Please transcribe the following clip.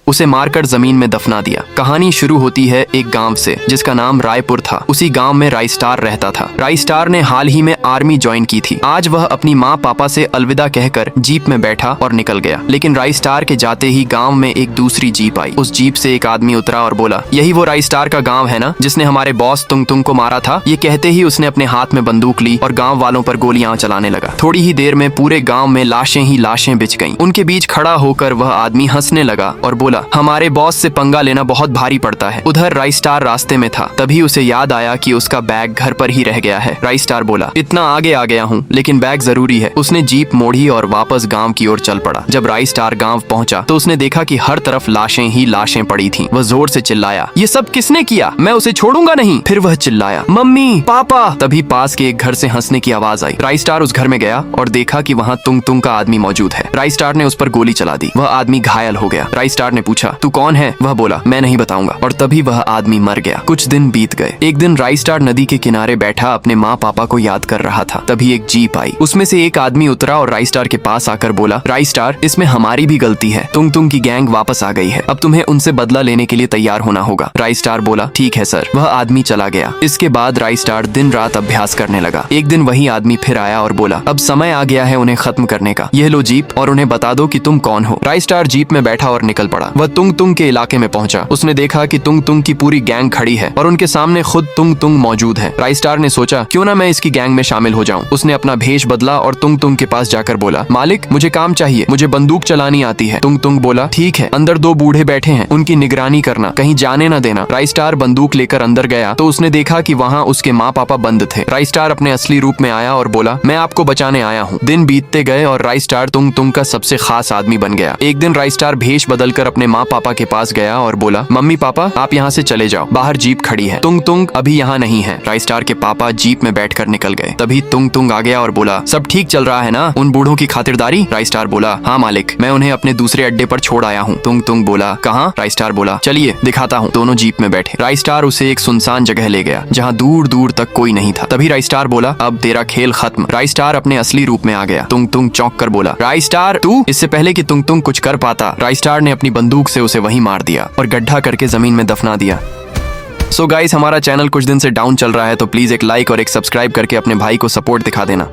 उसे मारकर जमीन में दफना दिया। कहानी शुरू होती है एक गांव से जिसका नाम रायपुर था। उसी गांव में राइस्टार रहता था। राइस्टार ने हाल ही में आर्मी ज्वाइन की थी। आज वह अपनी माँ पापा से अलविदा कहकर जीप में बैठा और निकल गया। लेकिन राइस्टार के जाते ही गांव में एक दूसरी जीप आई। उस जीप से एक आदमी उतरा और बोला, यही वो राइस्टार का गांव है ना जिसने हमारे बॉस तुंग तुंग को मारा था। ये कहते ही उसने अपने हाथ में बंदूक ली और गांव वालों पर गोलियां चलाने लगा। थोड़ी ही देर में पूरे गांव में लाशें ही लाशें बिछ गईं। उनके बीच खड़ा होकर वह आदमी हंसने लगा और बोला, हमारे बॉस से पंगा लेना बहुत भारी पड़ता है। उधर राइस्टार रास्ते में था, तभी उसे याद आया कि उसका बैग घर पर ही रह गया है। राइस्टार बोला, इतना आगे आ गया हूँ लेकिन बैग जरूरी है। उसने जीप मोड़ी और वापस गांव की ओर चल पड़ा। जब राइस्टार गांव पहुंचा तो उसने देखा कि हर तरफ लाशें ही लाशें पड़ी थीं। वह जोर से चिल्लाया, ये सब किसने किया? मैं उसे छोड़ूंगा नहीं। फिर वह चिल्लाया, मम्मी, पापा। तभी पास के एक घर से हंसने की आवाज आई। राइस्टार उस घर में गया और देखा कि वहाँ तुंग तुंग का आदमी मौजूद है। राइस्टार ने उस पर गोली चला दी। वह आदमी घायल हो गया। राइस्टार ने पूछा, तू कौन है? वह बोला, मैं नहीं बताऊंगा। और तभी वह आदमी मर गया। कुछ दिन बीत गए। एक दिन राइस्टार नदी के किनारे बैठा अपने माँ पापा को याद कर रहा था। तभी एक जीप आई। उसमें से एक आदमी उतरा और राइस्टार के पास आकर बोला, राइस्टार, इसमें हमारी भी गलती है। तुंग तुंग की गैंग वापस आ गई है। अब तुम्हें उनसे बदला लेने के लिए तैयार होना होगा। राइस्टार बोला, ठीक है सर। वह आदमी चला गया। इसके बाद राइस्टार दिन रात अभ्यास करने लगा। एक दिन वही आदमी फिर आया और बोला, अब समय आ गया है उन्हें खत्म करने का। यह लो जीप और उन्हें बता दो कि तुम कौन हो। राइस्टार जीप में बैठा और निकल पड़ा। वह तुंग तुंग के इलाके में पहुंचा। उसने देखा कि तुंग तुंग की पूरी गैंग खड़ी है और उनके सामने खुद तुंग तुंग मौजूद है। राइस्टार ने सोचा, क्यों ना मैं इसकी गैंग में शामिल हो जाऊं। उसने अपना भेष बदला और तुंग तुंग के पास जाकर बोला, मालिक, मुझे काम चाहिए, मुझे बंदूक चलानी आती है। तुंग तुंग बोला, ठीक है, अंदर दो बूढ़े बैठे हैं, उनकी निगरानी करना, कहीं जाने न देना। राइस्टार बंदूक लेकर अंदर गया तो उसने देखा कि वहाँ उसके माँ पापा बंद थे। राइस्टार अपने असली रूप में आया और बोला, मैं आपको बचाने आया हूँ। दिन बीतते गए और राइस्टार तुंग तुंग का सबसे खास आदमी बन गया। एक दिन राइस्टार भेष बदलकर अपने माँ पापा के पास गया और बोला, मम्मी पापा, आप यहाँ से चले जाओ, बाहर जीप खड़ी है। तुंग तुंग अभी यहाँ नहीं है। राइस्टार के पापा जीप में बैठकर निकल गए। तभी तुंग तुंग आ गया और बोला, सब ठीक चल रहा है ना उन बूढ़ों की खातिरदारी? राइस्टार बोला, हाँ मालिक, मैं उन्हें अपने दूसरे अड्डे पर छोड़ आया हूँ। तुंग तुंग बोला, कहाँ? राइस्टार बोला, चलिए दिखाता हूँ। दोनों जीप में बैठे। राइस्टार उसे एक सुनसान जगह ले गया जहाँ दूर दूर तक कोई नहीं था। तभी राइस्टार बोला, अब तेरा खेल खत्म। राइस्टार अपने असली रूप में आ गया। तुंग तुंग चौंक कर बोला, राइस्टार तू? इससे पहले कि तुंग तुंग कुछ कर पाता, राइस्टार ने अपनी बंदूक से उसे वहीं मार दिया और गड्ढा करके जमीन में दफना दिया। सो गाइस, हमारा चैनल कुछ दिन से डाउन चल रहा है तो प्लीज एक लाइक और एक सब्सक्राइब करके अपने भाई को सपोर्ट दिखा देना।